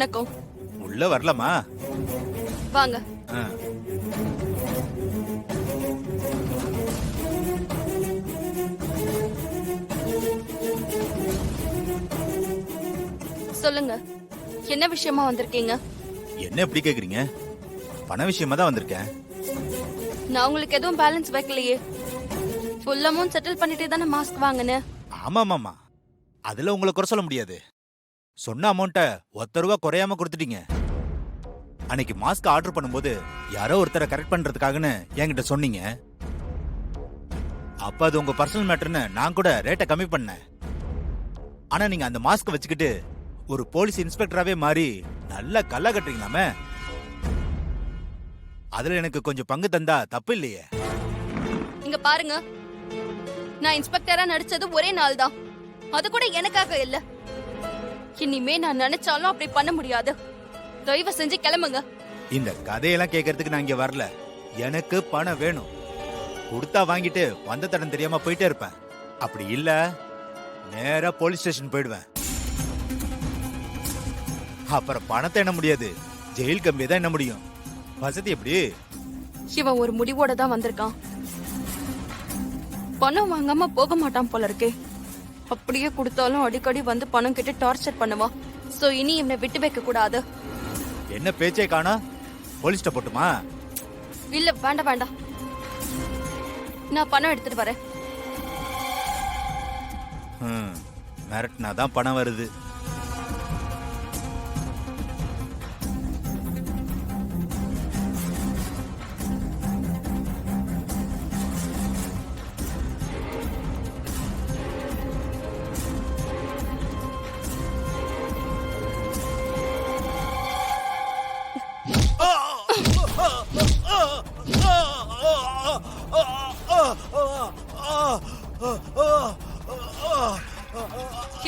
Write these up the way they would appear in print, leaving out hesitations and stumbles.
வணக்கம். உள்ள வரலாமா? வாங்க. ஆ. சொல்லுங்க, என்ன விஷயமா வந்திருக்கீங்க? என்ன எப்படி கேக்குறீங்க? பண விஷயமா தான் வந்திருக்கேன். நான் உங்களுக்கு எதுவும் பேலன்ஸ் வைக்கலையே. ஃபுல் அமௌண்ட் செட்டில் பண்ணிட்டே தானே மாஸ்க் வாங்கினேன். ஆமாமாமா, அதுல உங்களை குறை சொல்ல முடியாது. சொன்ன அமௌண்ட்டை ₹1 குறையாம கொடுத்துட்டீங்க. அன்னைக்கு மாஸ்க் ஆர்டர் பண்ணும்போது யாரோ ஒருத்தரை கரெக்ட் பண்றதுக்காகன்னு என்கிட்ட சொன்னீங்க. அப்ப அது உங்க பர்சனல் மேட்டர்னு நான் கூட ரேட்டை கம்மி பண்ணேன். ஆனா நீங்க அந்த மாஸ்க் வச்சுக்கிட்டு ஒரு போலீஸ் இன்ஸ்பெக்டராவே மாறி நல்ல கல்லா கட்டுறீங்களாமே. அதுல எனக்கு கொஞ்சம் பங்கு தந்தா தப்பு இல்லையே. இங்க பாருங்க, நான் இன்ஸ்பெக்டரா நடிச்சது ஒரே நாள் தான். அது கூட எனக்காக இல்ல. இனிமே நான் நினைச்சாலும் அப்படி பண்ண முடியாது. தயவு செஞ்சு கிளம்புங்க. இந்த கதையெல்லாம் கேட்கறதுக்கு நான் இங்க வரல. எனக்கு பணம் வேணும். கொடுத்தா வாங்கிட்டு வந்த தடம் தெரியாம போயிட்டே இருப்பேன். அப்படி இல்ல நேரா போலீஸ் ஸ்டேஷன் போயிடுவேன். அப்புறம் பணத்தை என்ன முடியாது, ஜெயில் கம்பி தான் என்ன முடியும். வசதி எப்படி? இவன் ஒரு முடிவோட தான் வந்திருக்கான். பணம் வாங்காம போக மாட்டான் போல இருக்கே. அப்படியே கொடுத்தாலும் அடிக்கடி வந்து பணம் கேட்டு டார்ச்சர் பண்ணுவான். சோ இனி இவனை விட்டு வைக்க கூடாது. என்ன பேச்சே காணா? போலீஸ்ட போட்டுமா? இல்ல, வேண்டாம் வேண்டாம். நான் பணம் எடுத்துட்டு வரேன். மிரட்டினா தான் பணம் வருது.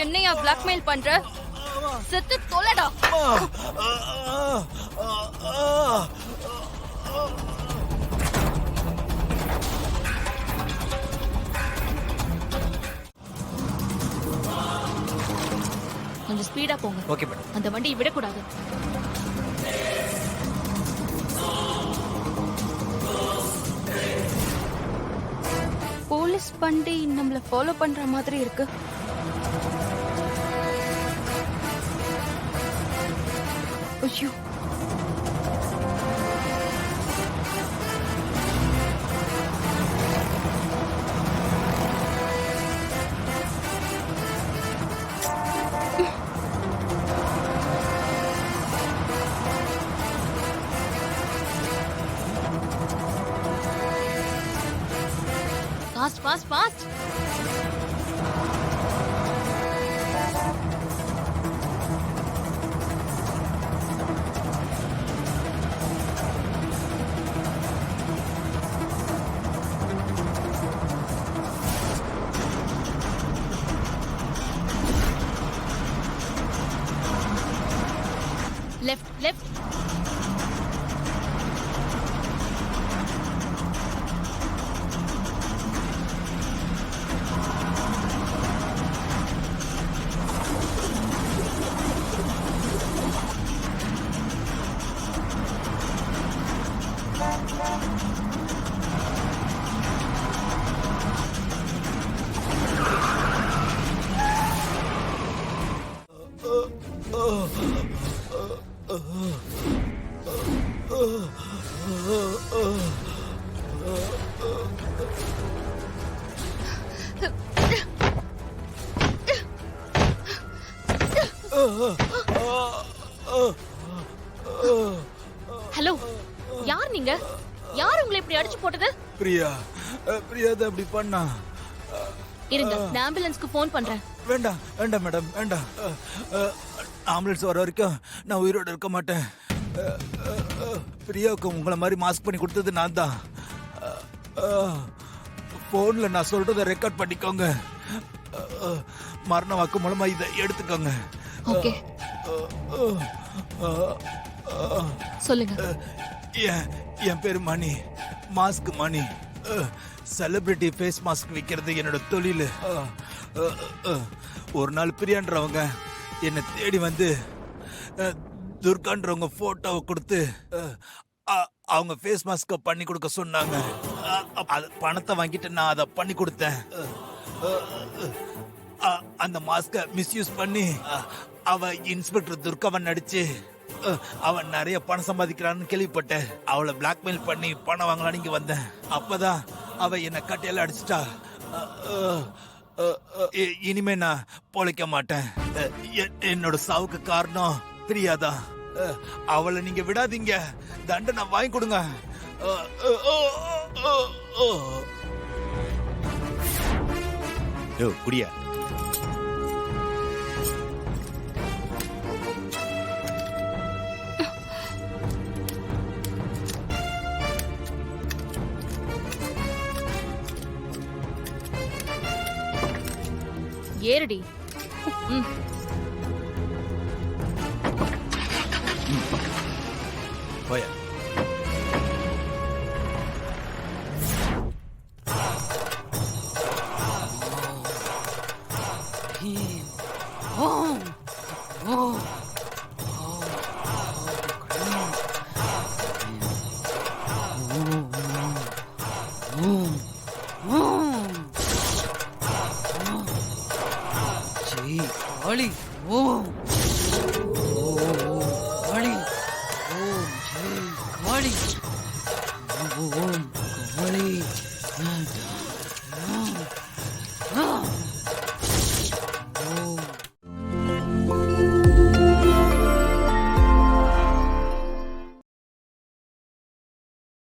என்னையா பிளாக்மெயில் பண்ற? செத்து தொலைடா. கொஞ்சம் ஸ்பீடா போங்க. Okay madam. அந்த வண்டியை விடக்கூடாது. போலீஸ் வண்டி நம்மள ஃபாலோ பண்ற மாதிரி இருக்கு. ஐயோ, fast fast fast. Left left. Hello, யார் நீங்க? யார் உங்களை இப்படி அடிச்சு போட்டது? பிரியா, பிரியா தான் அப்படி பண்ணா. இருங்க, நான் ஆம்புலன்ஸ்க்கு ஃபோன் பண்றேன். வேண்டாம் வேண்டாம் மேடம், வேண்டாம். ஆம்புலன்ஸ் வர வரைக்கும் நான் உயிரோட இருக்க மாட்டேன். பிரியாவுக்கு உங்களை மாதிரி மாஸ்க் பண்ணி கொடுத்தது நான் தான். போன்ல நான் சொல்றத ரெக்கார்ட் பண்ணிக்கோங்க. மரண வாக்கு மூலமா இதை எடுத்துக்கோங்க. ஓகே, சொல்லுங்க. என் பேரு மணி, மாஸ்க் மணி. செலிபிரிட்டி ஃபேஸ் மாஸ்க் விற்கிறது என்னோட தொழில். ஒரு நாள் பிரியான்றவங்க என்னை தேடி வந்து துர்கான்றவங்க போட்டோவை கொடுத்து அவங்க ஃபேஸ் மாஸ்க பண்ணி கொடுக்க சொன்னாங்க. அது பணத்தை வாங்கிட்டு நான் அதை பண்ணி கொடுத்தேன். அந்த மாஸ்க மிஸ்யூஸ் பண்ணி அவ இன்ஸ்பெக்டர் துர்காவன் நடிச்சு அவன் நிறைய பணம் சம்பாதிக்கிறான்னு கேள்விப்பட்டேன். அவளை பிளாக்மெயில் பண்ணி பணம் வாங்கலான்னு இங்க வந்தேன். அப்பதான் அவ என்ன கட்டையில அடிச்சிட்டா. இனிமே நான் பொழைக்க மாட்டேன். என்னோட சாவுக்கு காரணம் பிரியாதான். அவளை நீங்க விடாதீங்க, தண்டனை வாங்கி கொடுங்க. குடியா ஏறுடி. போயா.